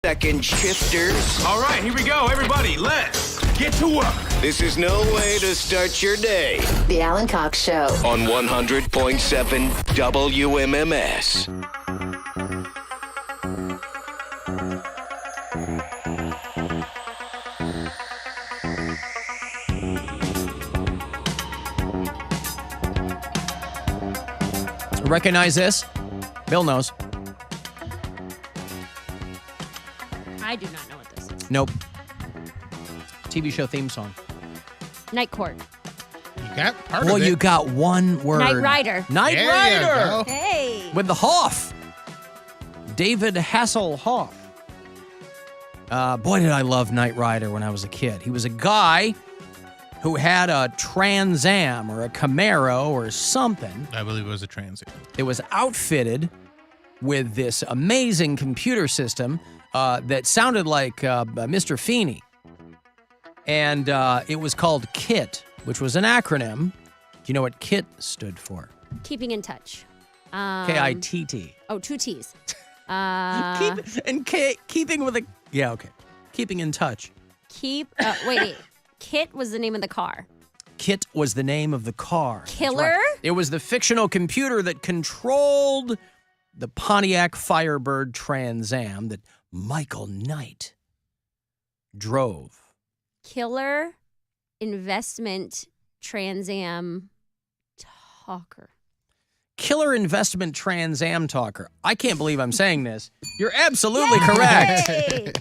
second shifters. All right, here we go, everybody. Let's get to work. This is no way to start your day. The Alan Cox Show. On 100.7 WMMS. Recognize this? Bill knows. I do not know what this is. Nope. TV show theme song. Night Court. You got part Well, of it. you got one word. Night Rider. Night There you Rider. go. Hey. With the Hoff. David Hasselhoff. Boy, did I love Knight Rider when I was a kid. He was a guy who had a Trans Am or a Camaro or something. I believe it was a Trans Am. It was outfitted with this amazing computer system that sounded like Mr. Feeney. And it was called KIT, which was an acronym. Do you know what KIT stood for? Keeping in touch. K-I-T-T. Oh, 2 T's. Keeping with a... Yeah, okay. Keeping in touch. Wait. Kit was the name of the car. KIT was the name of the car. That's Killer? right. It was the fictional computer that controlled the Pontiac Firebird Trans Am that Michael Knight drove. Killer Investment Trans Am Talker. Killer Investment Trans Am Talker. I can't believe I'm saying this. You're absolutely correct. Yay!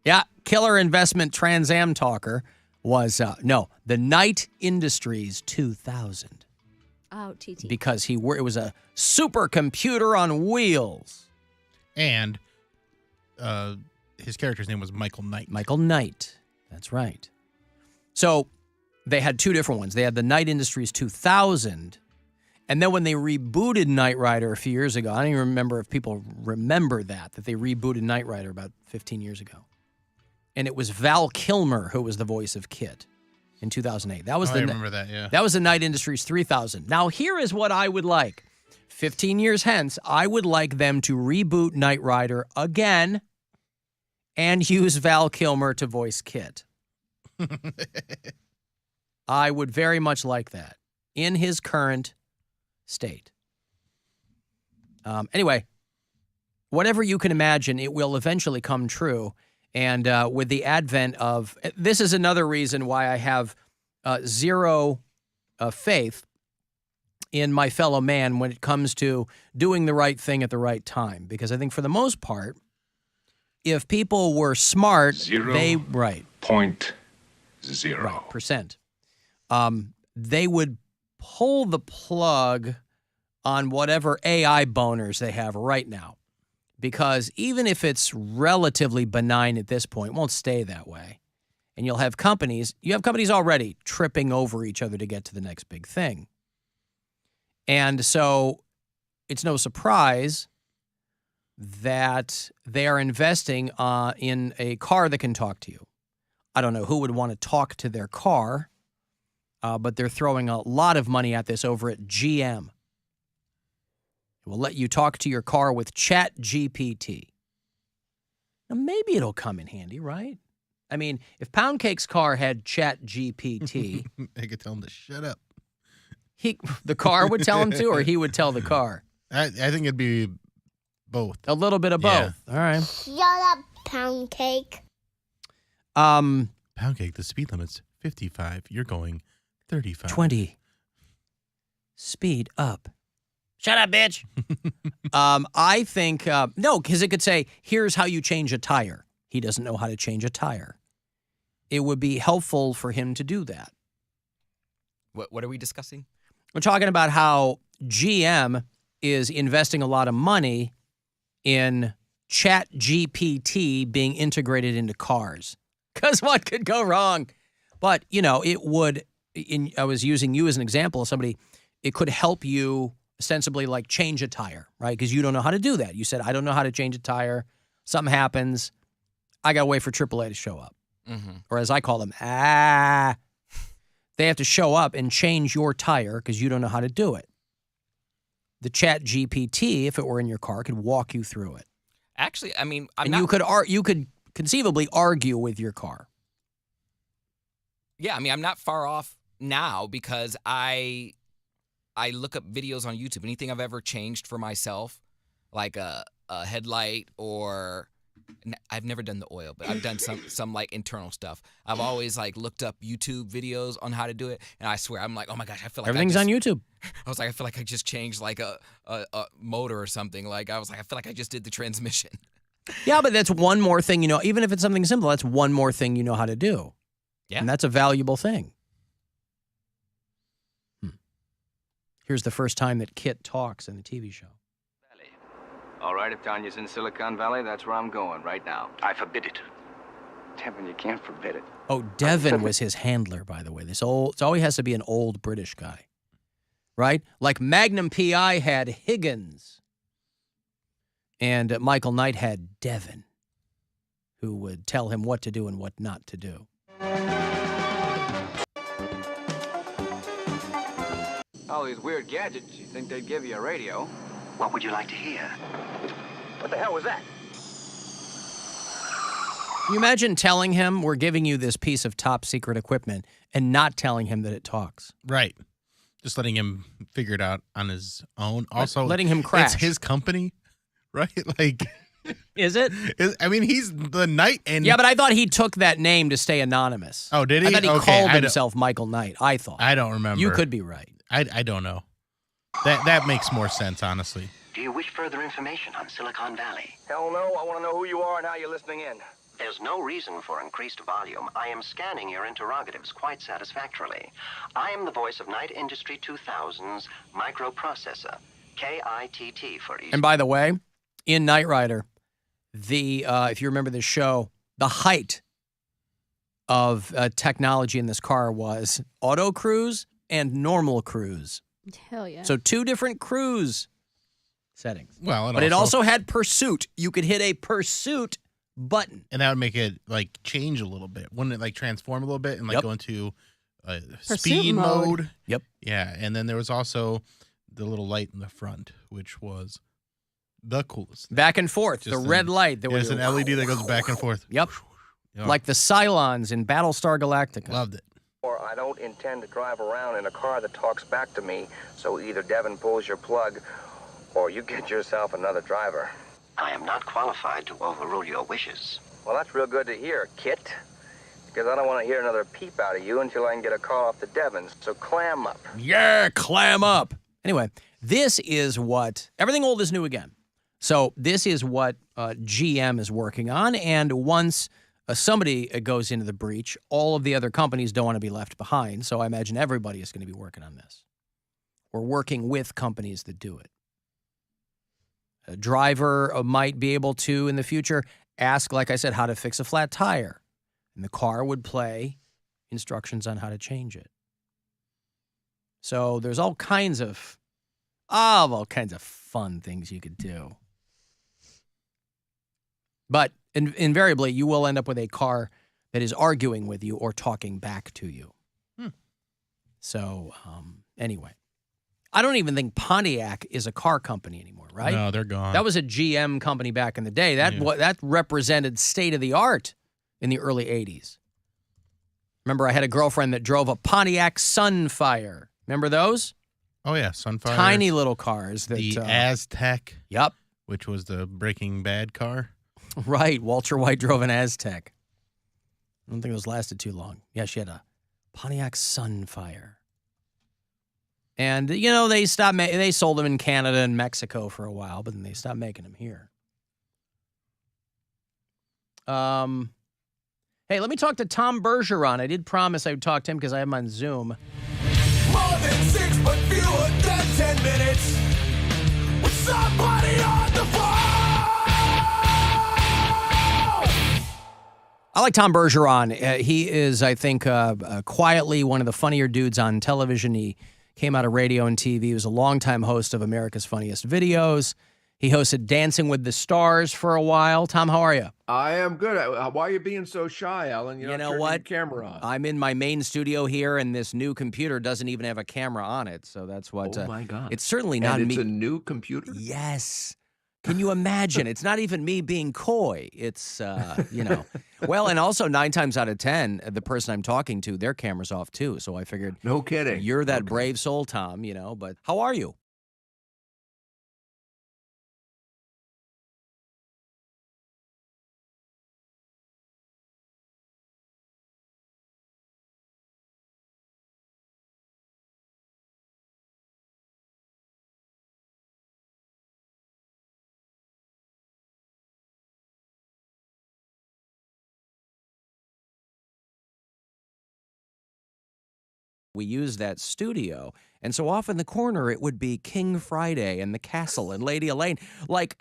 Yeah, Killer Investment Trans Am Talker was, the Knight Industries 2000. Oh, TT. Because it was a supercomputer on wheels. And his character's name was Michael Knight. Michael Knight. That's right. So they had two different ones. They had the Knight Industries 2000. And then when they rebooted Knight Rider a few years ago, I don't even remember if people remember that they rebooted Knight Rider about 15 years ago. And it was Val Kilmer who was the voice of KIT in 2008. That was I remember that, yeah. That was the Knight Industries 3000. Now, here is what I would like. 15 years hence, I would like them to reboot Knight Rider again and use Val Kilmer to voice KIT. I would very much like that in his current state. Anyway, whatever you can imagine, it will eventually come true. And with the advent of, this is another reason why I have zero faith in my fellow man when it comes to doing the right thing at the right time. Because I think for the most part, if people were smart, they would pull the plug on whatever AI boners they have right now. Because even if it's relatively benign at this point, it won't stay that way. And you have companies already tripping over each other to get to the next big thing. And so it's no surprise that they are investing in a car that can talk to you. I don't know who would want to talk to their car, but they're throwing a lot of money at this over at GM. It will let you talk to your car with ChatGPT. Now, maybe it'll come in handy, right? I mean, if Poundcake's car had ChatGPT... I could tell him to shut up. The car would tell him to, or he would tell the car? I think it'd be both. A little bit of both. All right. Shut up, Poundcake. Poundcake, the speed limit's 55. You're going 35. 20. Speed up. Shut up, bitch. I think, no, because it could say, here's how you change a tire. He doesn't know how to change a tire. It would be helpful for him to do that. What are we discussing? We're talking about how GM is investing a lot of money in ChatGPT being integrated into cars. Because what could go wrong? But, it would, I was using you as an example of somebody, it could help you ostensibly like change a tire, right? Because you don't know how to do that. You said, I don't know how to change a tire. Something happens. I got to wait for AAA to show up. Mm-hmm. Or as I call them, they have to show up and change your tire because you don't know how to do it. The Chat GPT, if it were in your car, could walk you through it. Actually, I mean, I'm And not. you could conceivably argue with your car. Yeah, I mean, I'm not far off now because I look up videos on YouTube. Anything I've ever changed for myself, like a headlight or I've never done the oil, but I've done some like internal stuff. I've always like looked up YouTube videos on how to do it, and I swear I'm like, oh my gosh, I feel like Everything's on YouTube. I was like, I feel like I just changed like a motor or something. Like I was like, I feel like I just did the transmission. Yeah, but that's one more thing, even if it's something simple, that's one more thing you know how to do. Yeah. And that's a valuable thing. Here's the first time that Kit talks in the TV show. All right, if Tanya's in Silicon Valley, that's where I'm going right now. I forbid it. Devin, you can't forbid it. Oh, Devin was his handler, by the way. It always has to be an old British guy, right? Like Magnum P.I. had Higgins, and Michael Knight had Devin, who would tell him what to do and what not to do. All these weird gadgets, you think they'd give you a radio? What would you like to hear? What the hell was that? Can you imagine telling him we're giving you this piece of top secret equipment and not telling him that it talks? Right. Just letting him figure it out on his own. Also, letting him crash. It's his company, right? Like, is it? I mean, he's the Knight, and yeah, but I thought he took that name to stay anonymous. Oh, did he? I thought he Okay, called himself Michael Knight. I thought. I don't remember. You could be right. I don't know. That makes more sense, honestly. Do you wish further information on Silicon Valley? Hell no, I want to know who you are and how you're listening in. There's no reason for increased volume. I am scanning your interrogatives quite satisfactorily. I am the voice of Knight Industry 2000's microprocessor, KITT for each. And by the way, in Knight Rider, if you remember this show, the height of technology in this car was auto cruise and normal cruise. Hell yeah. So 2 different cruise settings. Well, but it also had pursuit. You could hit a pursuit button. And that would make it like change a little bit. Wouldn't it like transform a little bit and like go into speed mode? Yep. Yeah. And then there was also the little light in the front, which was the coolest thing. Back and forth. The red light. There was an LED that goes back and forth. Yep. Like the Cylons in Battlestar Galactica. Loved it. Or I don't intend to drive around in a car that talks back to me, so either Devin pulls your plug or you get yourself another driver. I am not qualified to overrule your wishes. Well, that's real good to hear, Kit. Because I don't want to hear another peep out of you until I can get a call off the Devins, so clam up. Yeah, clam up. Anyway, this is what, everything old is new again. So this is what GM is working on, and once somebody goes into the breach, all of the other companies don't want to be left behind, so I imagine everybody is going to be working on this. Or working with companies that do it. A driver might be able to, in the future, ask, like I said, how to fix a flat tire. And the car would play instructions on how to change it. So there's all kinds of fun things you could do. But invariably, you will end up with a car that is arguing with you or talking back to you. So anyway. I don't even think Pontiac is a car company anymore, right? No, they're gone. That was a GM company back in the day. That represented state-of-the-art in the early 80s. Remember, I had a girlfriend that drove a Pontiac Sunfire. Remember those? Oh, yeah, Sunfire. Tiny little cars. The Aztec. Yep. Which was the Breaking Bad car. Right. Walter White drove an Aztec. I don't think those lasted too long. Yeah, she had a Pontiac Sunfire. And, they stopped. They sold them in Canada and Mexico for a while, but then they stopped making them here. Hey, let me talk to Tom Bergeron. I did promise I would talk to him because I have him on Zoom. More than 6, but fewer than 10 minutes. With somebody on the phone. I like Tom Bergeron. He is, I think, quietly one of the funnier dudes on television. He came out of radio and TV. He was a longtime host of America's Funniest Videos. He hosted Dancing with the Stars for a while. Tom, how are you? I am good. Why are you being so shy, Alan? You know what? Camera on. I'm in my main studio here, and this new computer doesn't even have a camera on it. So that's what. Oh my God! It's certainly not and me. It's a new computer. Yes. Can you imagine? It's not even me being coy. It's, Well, and also 9 times out of 10, the person I'm talking to, their camera's off too. So I figured, No kidding. you're that brave soul, Tom, but how are you? We use that studio. And so off in the corner, it would be King Friday and the castle and Lady Elaine, like,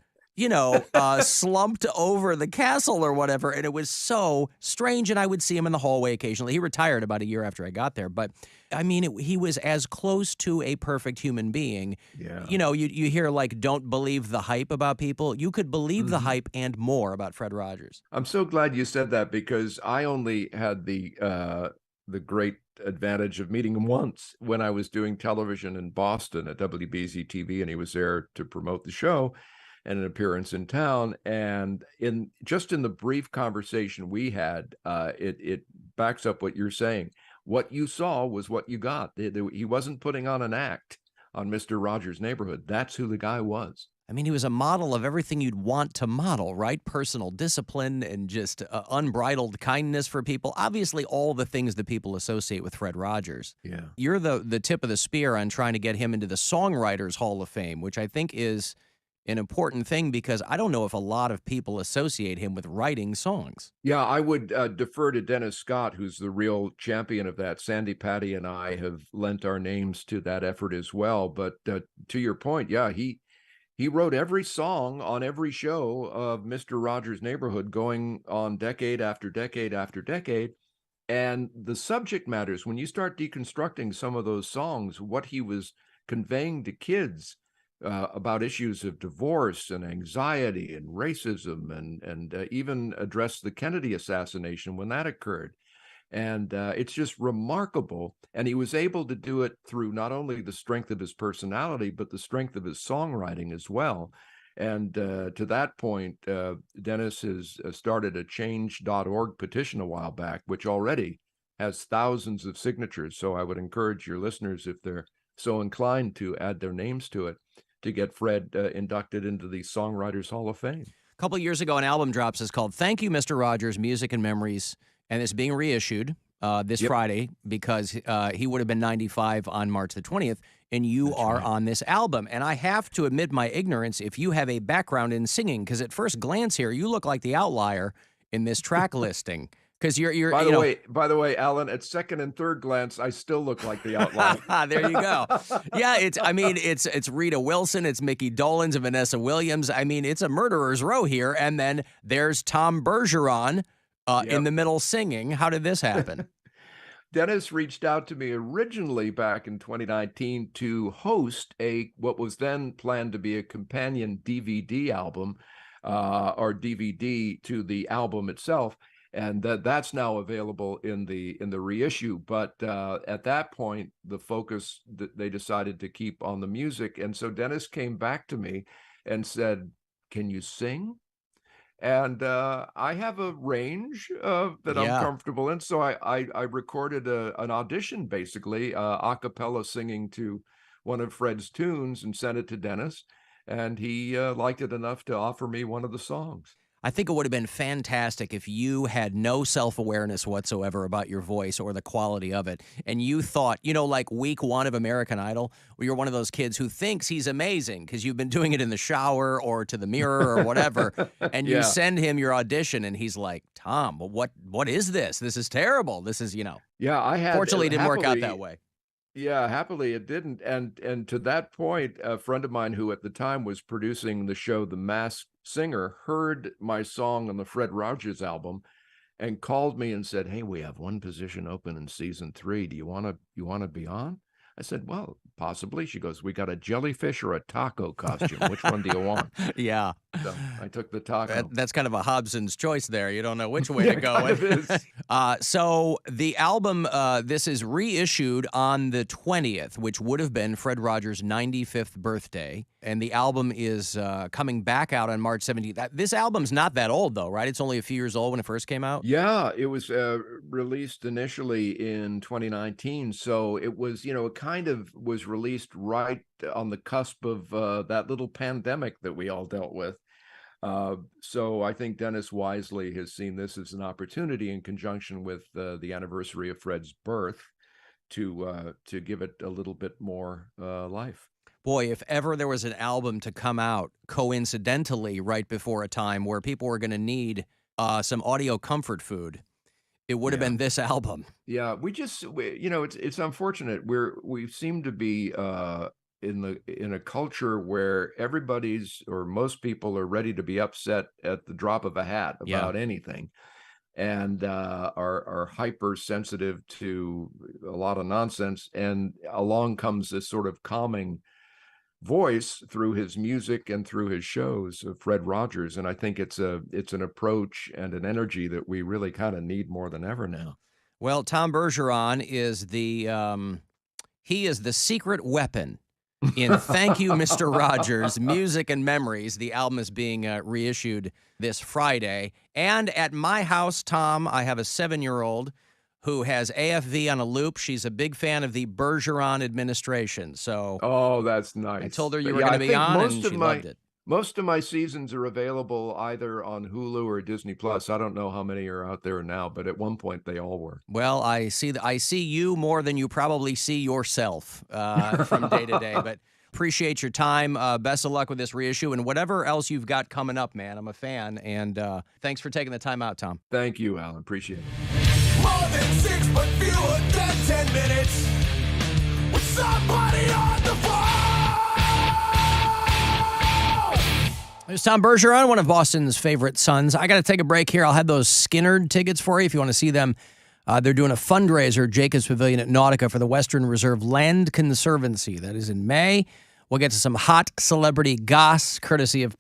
slumped over the castle or whatever. And it was so strange. And I would see him in the hallway occasionally. He retired about a year after I got there. But I mean, he was as close to a perfect human being. Yeah. You hear like, don't believe the hype about people. You could believe the hype and more about Fred Rogers. I'm so glad you said that because I only had the great advantage of meeting him once when I was doing television in Boston at WBZ TV, and he was there to promote the show and an appearance in town. And in the brief conversation we had, it backs up what you're saying. What you saw was what you got. He wasn't putting on an act on Mr. Rogers' Neighborhood. That's who the guy was. I mean, he was a model of everything you'd want to model, right? Personal discipline and just unbridled kindness for people. Obviously, all the things that people associate with Fred Rogers. Yeah. You're the tip of the spear on trying to get him into the Songwriters Hall of Fame, which I think is an important thing because I don't know if a lot of people associate him with writing songs. Yeah, I would defer to Dennis Scott, who's the real champion of that. Sandy, Patty, and I have lent our names to that effort as well. But to your point, yeah, he wrote every song on every show of Mr. Rogers' Neighborhood going on decade after decade after decade. And the subject matters, when you start deconstructing some of those songs, what he was conveying to kids about issues of divorce and anxiety and racism and even addressed the Kennedy assassination when that occurred. And it's just remarkable. And he was able to do it through not only the strength of his personality, but the strength of his songwriting as well. And to that point, Dennis has started a change.org petition a while back, which already has thousands of signatures. So I would encourage your listeners, if they're so inclined, to add their names to it to get Fred inducted into the Songwriters Hall of Fame. A couple of years ago, an album drops. It's called Thank You, Mr. Rogers, Music and Memories. And it's being reissued this Friday because he would have been 95 on March the 20th, and you are on this album. And I have to admit my ignorance if you have a background in singing, because at first glance here, you look like the outlier in this track listing. Because you're by the way, Alan, at second and third glance, I still look like the outlier. There you go. Yeah, it's Rita Wilson, it's Mickey Dolenz and Vanessa Williams. I mean, it's a murderer's row here. And then there's Tom Bergeron in the middle singing. How did this happen? Dennis reached out to me originally back in 2019 to host what was then planned to be a companion DVD album or DVD to the album itself. And that's now available in the reissue. But at that point, the focus that they decided to keep on the music. And so Dennis came back to me and said, "Can you sing?" And I have a range that I'm comfortable in. So I recorded an audition, basically, a cappella singing to one of Fred's tunes and sent it to Dennis. And he liked it enough to offer me one of the songs. I think it would have been fantastic if you had no self-awareness whatsoever about your voice or the quality of it, and you thought, like week 1 of American Idol, where you're one of those kids who thinks he's amazing because you've been doing it in the shower or to the mirror or whatever, and you send him your audition, and he's like, "Tom, what is this? This is terrible. This is, Yeah, I had. Fortunately, it didn't work out that way. Yeah, happily it didn't. And to that point, a friend of mine who at the time was producing the show The Masked Singer heard my song on the Fred Rogers album and called me and said, "Hey, we have one position open in season 3. Do you want to be on?" I said, "Well, possibly." She goes, "We got a jellyfish or a taco costume. Which one do you want?" Yeah. So I took the taco. That's kind of a Hobson's choice there. You don't know which way to go. Kind of is. So the album, this is reissued on the 20th, which would have been Fred Rogers' 95th birthday. And the album is coming back out on March 17th. This album's not that old, though, right? It's only a few years old when it first came out. Yeah, it was released initially in 2019. So it was, it kind of was released right on the cusp of that little pandemic that we all dealt with. So I think Dennis wisely has seen this as an opportunity in conjunction with the anniversary of Fred's birth to give it a little bit more life. Boy, if ever there was an album to come out coincidentally right before a time where people were going to need some audio comfort food, it would have been this album. Yeah, it's unfortunate. We seem to be in a culture where everybody's or most people are ready to be upset at the drop of a hat about anything, and are hypersensitive to a lot of nonsense. And along comes this sort of calming voice through his music and through his shows of Fred Rogers. And I think it's an approach and an energy that we really kind of need more than ever now. Well, Tom Bergeron is he is the secret weapon in Thank You, Mr. Rogers, Music and Memories. The album is being reissued this Friday. And at my house, Tom, I have a 7-year-old who has AFV on a loop. She's a big fan of the Bergeron administration. So, oh, that's nice. I told her you were going to be on, and she loved it. Most of my seasons are available either on Hulu or Disney Plus. I don't know how many are out there now, but at one point they all were. Well, I see you more than you probably see yourself from day to day. But appreciate your time. Best of luck with this reissue and whatever else you've got coming up, man. I'm a fan, and thanks for taking the time out, Tom. Thank you, Alan. Appreciate it. More than 6, but fewer than 10 minutes. With somebody on the phone. There's Tom Bergeron, one of Boston's favorite sons. I got to take a break here. I'll have those Skinnerd tickets for you if you want to see them. They're doing a fundraiser at Jacobs Pavilion at Nautica for the Western Reserve Land Conservancy. That is in May. We'll get to some hot celebrity goss, courtesy of